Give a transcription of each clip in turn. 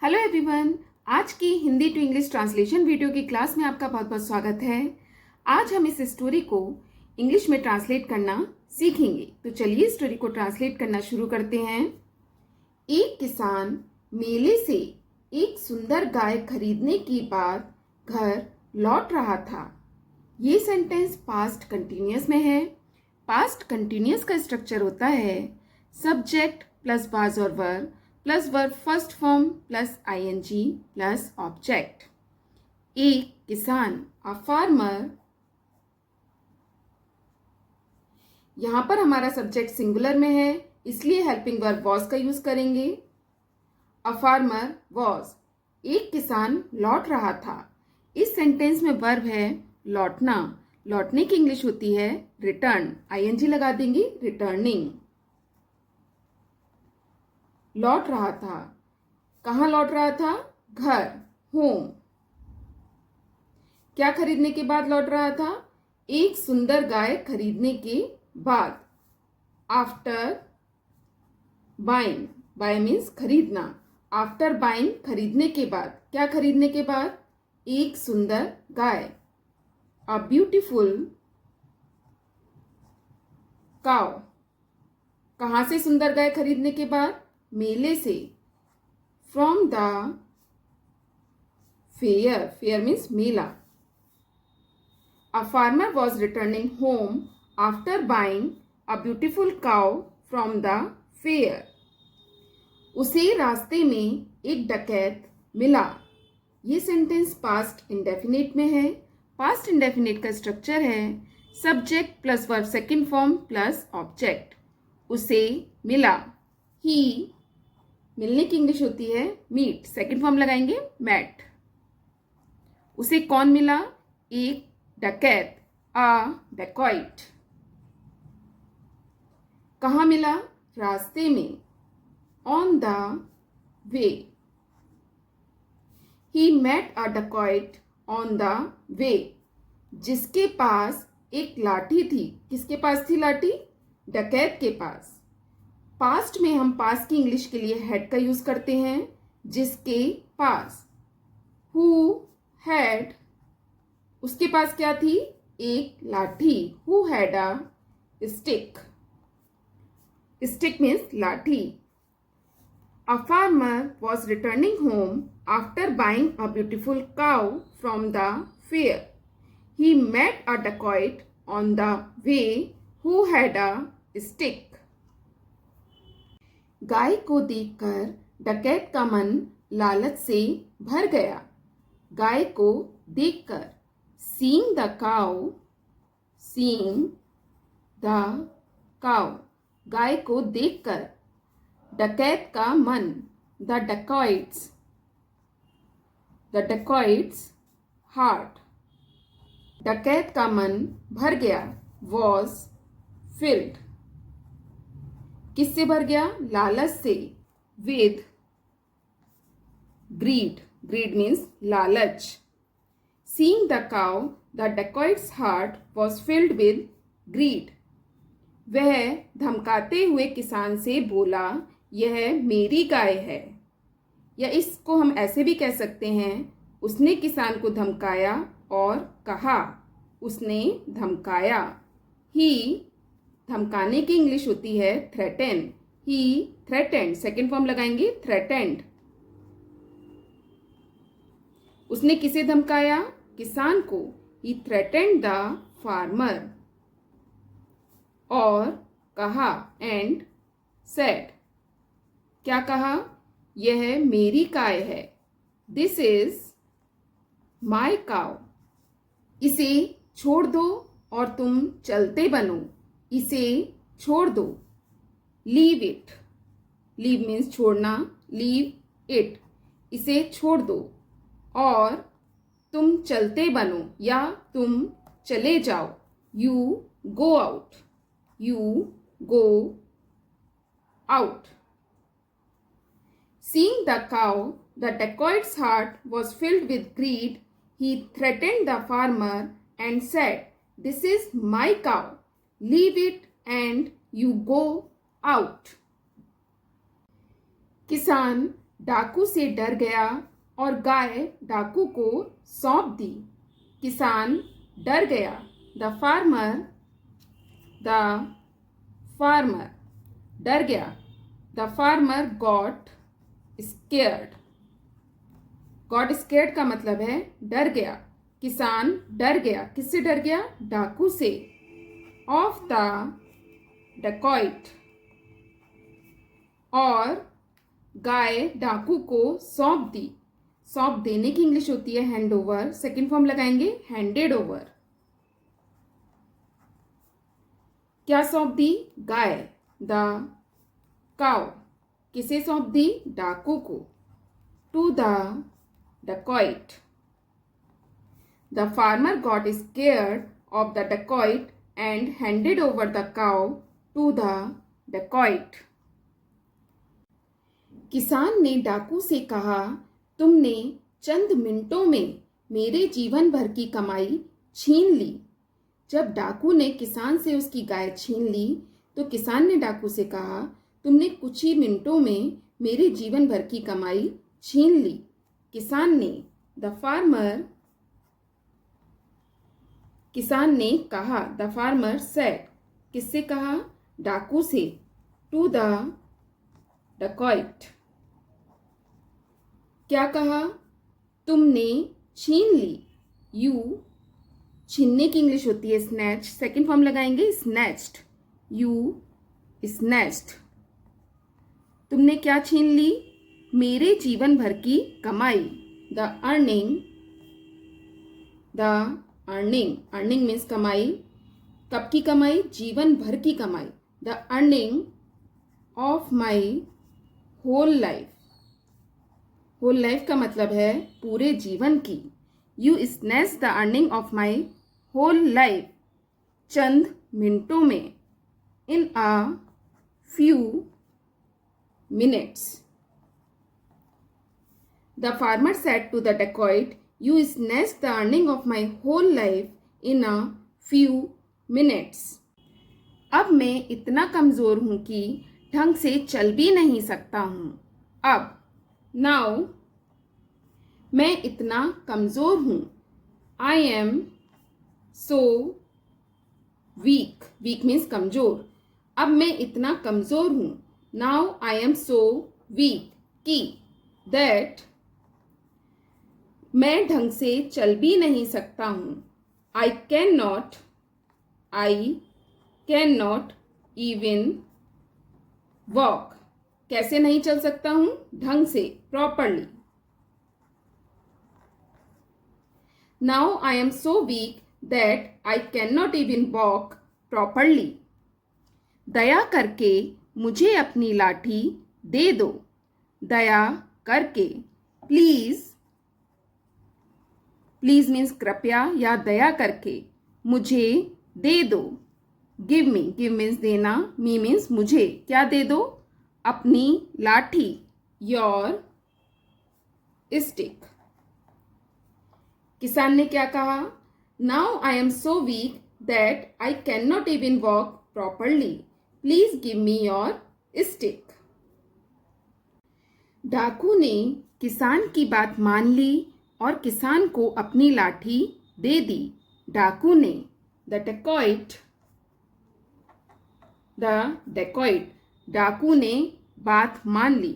Hello everyone, आज की Hindi to English translation video की क्लास में आपका बहुत बहुत स्वागत है। आज हम इस स्टोरी को इंग्लिश में ट्रांसलेट करना सीखेंगे। तो चलिए स्टोरी को ट्रांसलेट करना शुरू करते हैं। एक किसान मेले से एक सुंदर गाय खरीदने के बाद घर लौट रहा था। ये सेंटेंस पास्ट कंटिन्यूअस में है। पास्ट कंटिन्यूअस का स्ट्रक्चर होता है सब्जेक्ट प्लस वाज और verb plus verb first form plus ING plus object. एक किसान अ फार्मर, यहां पर हमारा सब्जेक्ट सिंगुलर में है इसलिए हेल्पिंग वर्ब वॉज का यूज करेंगे। अ फार्मर वॉज, एक किसान लौट रहा था। इस सेंटेंस में वर्ब है लौटना। लौटने की इंग्लिश होती है रिटर्न। आईएनजी लगा देंगे, रिटर्निंग। लौट रहा था, कहाँ लौट रहा था? घर, होम। क्या खरीदने के बाद लौट रहा था? एक सुंदर गाय खरीदने के बाद। आफ्टर बाइंग, बाय मीन्स खरीदना। आफ्टर बाइंग, खरीदने के बाद। क्या खरीदने के बाद? एक सुंदर गाय। अ ब्यूटीफुल काउ, कहाँ से सुंदर गाय खरीदने के बाद? मेले से। From the fair, fair means Mela. A farmer was returning home after buying a beautiful cow from the fair. उसे रास्ते में एक डकैत मिला। ये सेंटेंस पास्ट इंडेफिनिट में है। पास्ट इंडेफिनिट का स्ट्रक्चर है subject plus verb second form plus object. उसे मिला। ही, मिलने की इंग्लिश होती है मीट, सेकंड फॉर्म लगाएंगे मैट। उसे कौन मिला? एक डकैत, अ डेकॉइट। कहाँ मिला? रास्ते में। On the way, he met a dacoit on the way. जिसके पास एक लाठी थी। किसके पास थी लाठी? डकैत के पास। पास्ट में हम पास की इंग्लिश के लिए हैड का यूज करते हैं। जिसके पास, हु हैड, उसके पास क्या थी? एक लाठी। Who had a stick, stick means लाठी। A farmer was returning home after buying a beautiful cow from the fair. He met a dacoit on the way who had a stick. गाय को देखकर डकैत का मन लालच से भर गया। गाय को देखकर, seeing the cow, seeing the cow, गाय को देखकर। डकैत का मन, the dacoits, the dacoit's heart, डकैत का मन भर गया। वॉज फिल्ड, किससे भर गया? लालच से। विद ग्रीड, ग्रीड मीन्स लालच। Seeing the cow, the dacoit's heart was filled with greed. वह धमकाते हुए किसान से बोला, यह मेरी गाय है। या इसको हम ऐसे भी कह सकते हैं, उसने किसान को धमकाया और कहा। उसने धमकाया। ही, धमकाने की इंग्लिश होती है थ्रेटन। ही थ्रेटेंड, सेकेंड फॉर्म लगाएंगे थ्रेटेंड। उसने किसे धमकाया? किसान को। ही थ्रेटेंड द फार्मर। और कहा, एंड सेड, क्या कहा? यह मेरी गाय है। This is my cow. इसे छोड़ दो और तुम चलते बनो। इसे छोड़ दो। लीव इट, लीव मीन्स छोड़ना, लीव इट, इसे छोड़ दो और तुम चलते बनो या तुम चले जाओ। You go out, you go out. Seeing the cow, the dacoit's heart was filled with greed. He threatened the farmer and said, this is my cow. Leave it and you go out. किसान डाकू से डर गया और गाय डाकू को सौंप दी। किसान डर गया। द फार्मर डर गया। The farmer got scared. Got scared का मतलब है डर गया। किसान डर गया। किससे डर गया? डाकू से। Of the dacoit. और गाय डाकू को सौंप दी। सौंप देने की इंग्लिश होती है हैंड ओवर। सेकेंड फॉर्म लगाएंगे हैंडेड ओवर। क्या सौंप दी? गाय, द काउ। किसे सौंप दी? डाकू को। To the dacoit. The farmer got scared of the dacoit and handed over the cow to the dacoit. किसान ने डाकू से कहा, तुमने चंद मिनटों में मेरे जीवन भर की कमाई छीन ली। जब डाकू ने किसान से उसकी गाय छीन ली तो किसान ने डाकू से कहा, तुमने कुछ ही मिनटों में मेरे जीवन भर की कमाई छीन ली। किसान ने कहा, द फार्मर सेड। किससे कहा? डाकू से। To the dacoit. क्या कहा? तुमने छीन ली। यू, छीनने की इंग्लिश होती है स्नैच। सेकेंड फॉर्म लगाएंगे स्नैच्ड। You snatched. तुमने क्या छीन ली? मेरे जीवन भर की कमाई। द अर्निंग मीन्स कमाई। कब की कमाई? जीवन भर की कमाई। The earning of my whole life. Whole life का मतलब है पूरे जीवन की। You snatch the earning of my whole life. चंद मिनटों में। In a few minutes. The farmer said to the dacoit, you snatch the earning of my whole life in a few minutes. अब मैं इतना कमज़ोर हूँ कि ढंग से चल भी नहीं सकता हूँ। अब, नाउ, मैं इतना कमज़ोर हूँ। I am so weak. Weak means कमज़ोर। अब मैं इतना कमज़ोर हूँ। Now I am so weak कि दैट मैं ढंग से चल भी नहीं सकता हूँ। I can not even walk. कैसे नहीं चल सकता हूँ? ढंग से, properly. Now I am so weak that I can not even walk properly. दया करके मुझे अपनी लाठी दे दो। दया करके। प्लीज मीन्स कृपया या दया करके। मुझे दे दो। गिव मीन्स देना। मी मीन्स मुझे। क्या दे दो? अपनी लाठी। Your stick. किसान ने क्या कहा? Now I am so weak that I can not even walk properly. Please give me your stick. डाकू ने किसान की बात मान ली और किसान को अपनी लाठी दे दी। डाकू ने। द डेकॉइट। डाकू ने बात मान ली।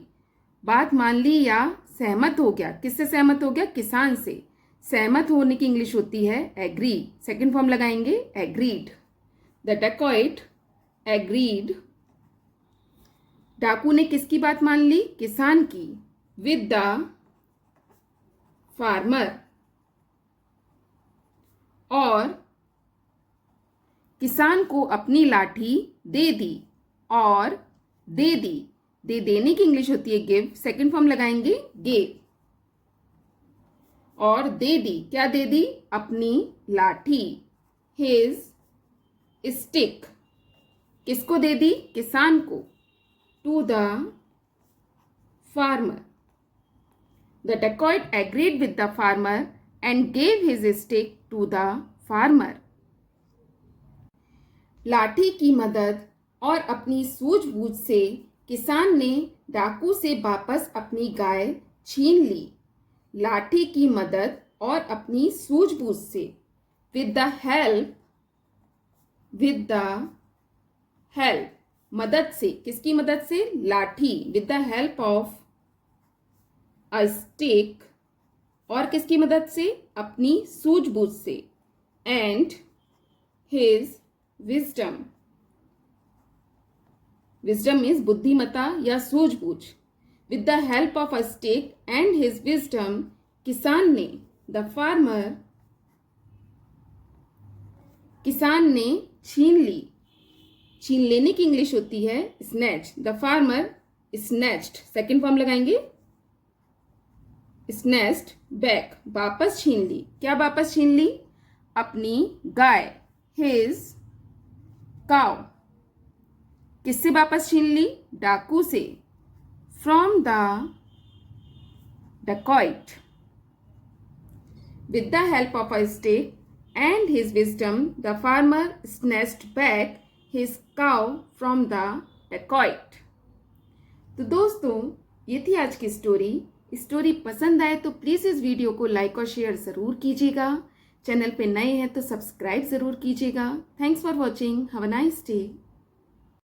बात मान ली या सहमत हो गया। किससे सहमत हो गया? किसान से। सहमत होने की इंग्लिश होती है एग्री। सेकेंड फॉर्म लगाएंगे एग्रीड। The dacoit agreed. डाकू ने किसकी बात मान ली? किसान की। With the farmer. और किसान को अपनी लाठी दे दी। और दे दी। दे देने की इंग्लिश होती है गिव। सेकेंड फॉर्म लगाएंगे गेव। और दे दी। क्या दे दी? अपनी लाठी। His stick. किसको दे दी? किसान को। To the farmer. The dacoit agreed with the farmer and gave his stick to the farmer. लाठी की मदद और अपनी सूझबूझ से किसान ने डाकू से वापस अपनी गाय छीन ली लाठी की मदद और अपनी सूझबूझ से। विद द हेल्प मदद से, किसकी मदद से? लाठी। With the help of a stick, और किसकी मदद से? अपनी सूझबूझ से। And his wisdom, wisdom means बुद्धिमता या सूझबूझ। With the help of a stick and his wisdom, किसान ने, द फार्मर, किसान ने छीन ली। छीन लेने की इंग्लिश होती है snatch. The farmer snatched, second form लगाएंगे, स्नैच्ड बैक, वापस छीन ली। क्या वापस छीन ली? अपनी गाय, हिज काउ। किससे वापस छीन ली? डाकू से। From the dacoit. With the help of a stick and his wisdom, the farmer snatched back his cow from the dacoit. तो दोस्तों, ये थी आज की स्टोरी। स्टोरी पसंद आए तो प्लीज़ इस वीडियो को लाइक और शेयर ज़रूर कीजिएगा। चैनल पे नए हैं तो सब्सक्राइब ज़रूर कीजिएगा। Thanks for watching. Have a nice day.